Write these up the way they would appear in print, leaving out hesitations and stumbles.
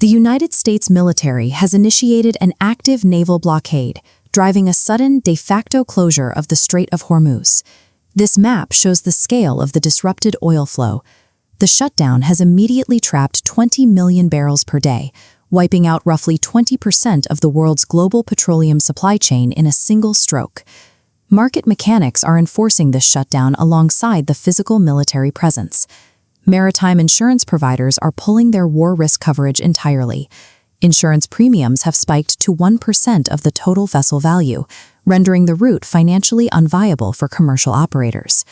The United States military has initiated an active naval blockade, driving a sudden de facto closure of the Strait of Hormuz. This map shows the scale of the disrupted oil flow. The shutdown has immediately trapped 20 million barrels per day, wiping out roughly 20% of the world's global petroleum supply chain in a single stroke. Market mechanics are enforcing this shutdown alongside the physical military presence. Maritime insurance providers are pulling their war risk coverage entirely. Insurance premiums have spiked to 1% of the total vessel value, rendering the route financially unviable for commercial operators.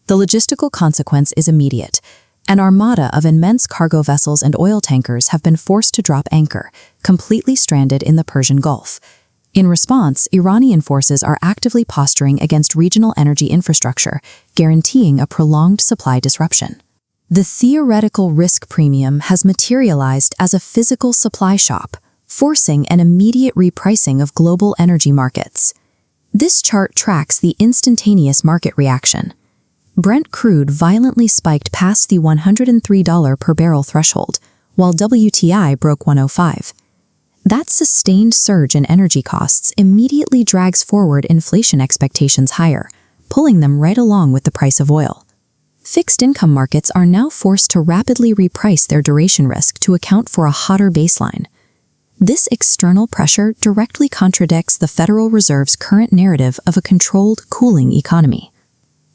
The logistical consequence is immediate. An armada of immense cargo vessels and oil tankers have been forced to drop anchor, completely stranded in the Persian Gulf. In response, Iranian forces are actively posturing against regional energy infrastructure, guaranteeing a prolonged supply disruption. The theoretical risk premium has materialized as a physical supply shock, forcing an immediate repricing of global energy markets. This chart tracks the instantaneous market reaction. Brent crude violently spiked past the $103 per barrel threshold, while WTI broke $105. That sustained surge in energy costs immediately drags forward inflation expectations higher, pulling them right along with the price of oil. Fixed income markets are now forced to rapidly reprice their duration risk to account for a hotter baseline. This external pressure directly contradicts the Federal Reserve's current narrative of a controlled, cooling economy.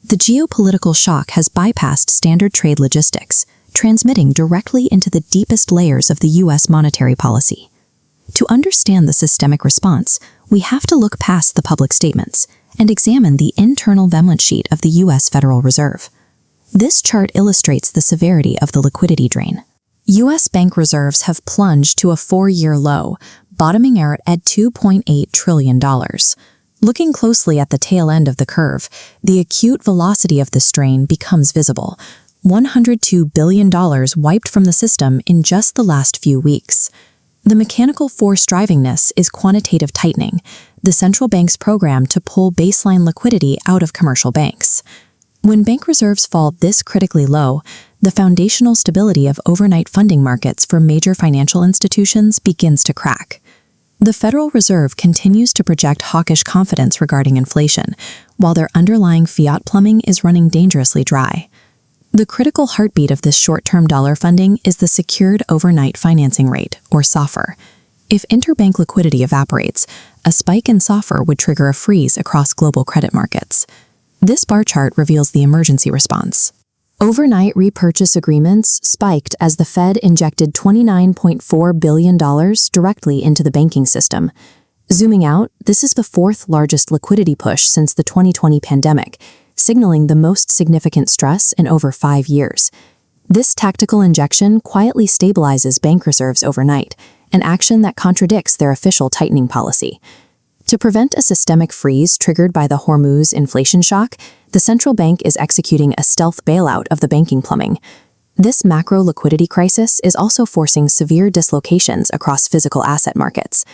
The geopolitical shock has bypassed standard trade logistics, transmitting directly into the deepest layers of the U.S. monetary policy. To understand the systemic response, we have to look past the public statements and examine the internal balance sheet of the U.S. Federal Reserve. This chart illustrates the severity of the liquidity drain. U.S. bank reserves have plunged to a 4-year low, bottoming out at $2.8 trillion. Looking closely at the tail end of the curve, the acute velocity of the strain becomes visible. $102 billion wiped from the system in just the last few weeks. The mechanical force driving this is quantitative tightening, the central bank's program to pull baseline liquidity out of commercial banks. When bank reserves fall this critically low, the foundational stability of overnight funding markets for major financial institutions begins to crack. The Federal Reserve continues to project hawkish confidence regarding inflation, while their underlying fiat plumbing is running dangerously dry. The critical heartbeat of this short-term dollar funding is the Secured Overnight Financing Rate, or SOFR. If interbank liquidity evaporates, a spike in SOFR would trigger a freeze across global credit markets. This bar chart reveals the emergency response. Overnight repurchase agreements spiked as the Fed injected $29.4 billion directly into the banking system. Zooming out, this is the fourth largest liquidity push since the 2020 pandemic, signaling the most significant stress in over 5 years. This tactical injection quietly stabilizes bank reserves overnight, an action that contradicts their official tightening policy. To prevent a systemic freeze triggered by the Hormuz inflation shock, the central bank is executing a stealth bailout of the banking plumbing. This macro liquidity crisis is also forcing severe dislocations across physical asset markets.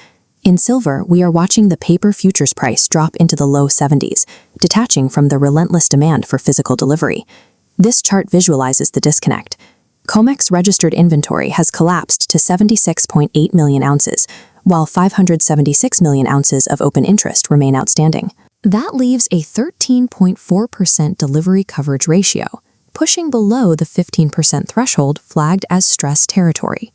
In silver, we are watching the paper futures price drop into the low 70s, detaching from the relentless demand for physical delivery. This chart visualizes the disconnect. COMEX registered inventory has collapsed to 76.8 million ounces, while 576 million ounces of open interest remain outstanding. That leaves a 13.4% delivery coverage ratio, pushing below the 15% threshold flagged as stress territory.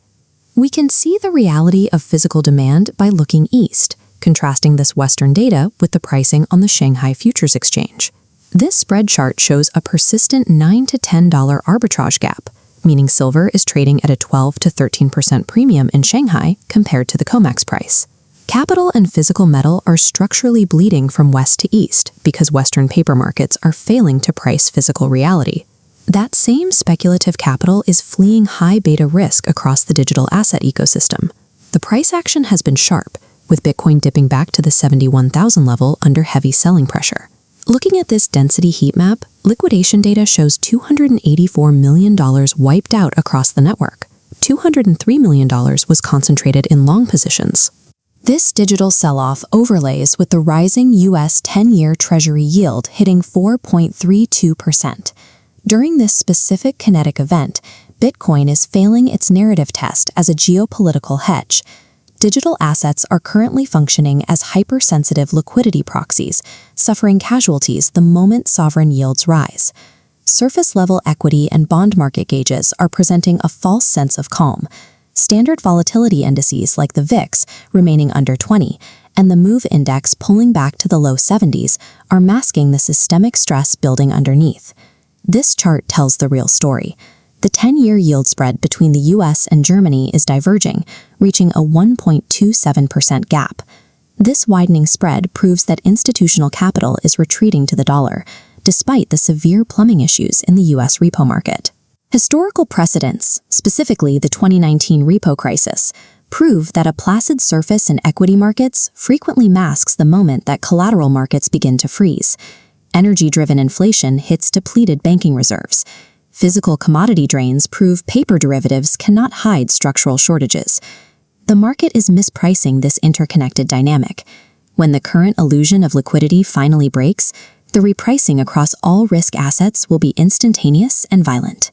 We can see the reality of physical demand by looking east, contrasting this Western data with the pricing on the Shanghai Futures Exchange. This spread chart shows a persistent $9 to $10 arbitrage gap, meaning silver is trading at a 12 to 13% premium in Shanghai compared to the COMEX price. Capital and physical metal are structurally bleeding from west to east because Western paper markets are failing to price physical reality. That same speculative capital is fleeing high beta risk across the digital asset ecosystem. The price action has been sharp, with Bitcoin dipping back to the 71,000 level under heavy selling pressure. Looking at this density heat map, liquidation data shows $284 million wiped out across the network. $203 million was concentrated in long positions. This digital sell-off overlays with the rising U.S. 10-year Treasury yield hitting 4.32%. During this specific kinetic event, Bitcoin is failing its narrative test as a geopolitical hedge. Digital assets are currently functioning as hypersensitive liquidity proxies, suffering casualties the moment sovereign yields rise. Surface-level equity and bond market gauges are presenting a false sense of calm. Standard volatility indices like the VIX remaining under 20 and the MOVE index pulling back to the low 70s are masking the systemic stress building underneath. This chart tells the real story. The 10-year yield spread between the US and Germany is diverging, reaching a 1.27% gap. This widening spread proves that institutional capital is retreating to the dollar, despite the severe plumbing issues in the US repo market. Historical precedents, specifically the 2019 repo crisis, prove that a placid surface in equity markets frequently masks the moment that collateral markets begin to freeze. Energy-driven inflation hits depleted banking reserves. Physical commodity drains prove paper derivatives cannot hide structural shortages. The market is mispricing this interconnected dynamic. When the current illusion of liquidity finally breaks, the repricing across all risk assets will be instantaneous and violent.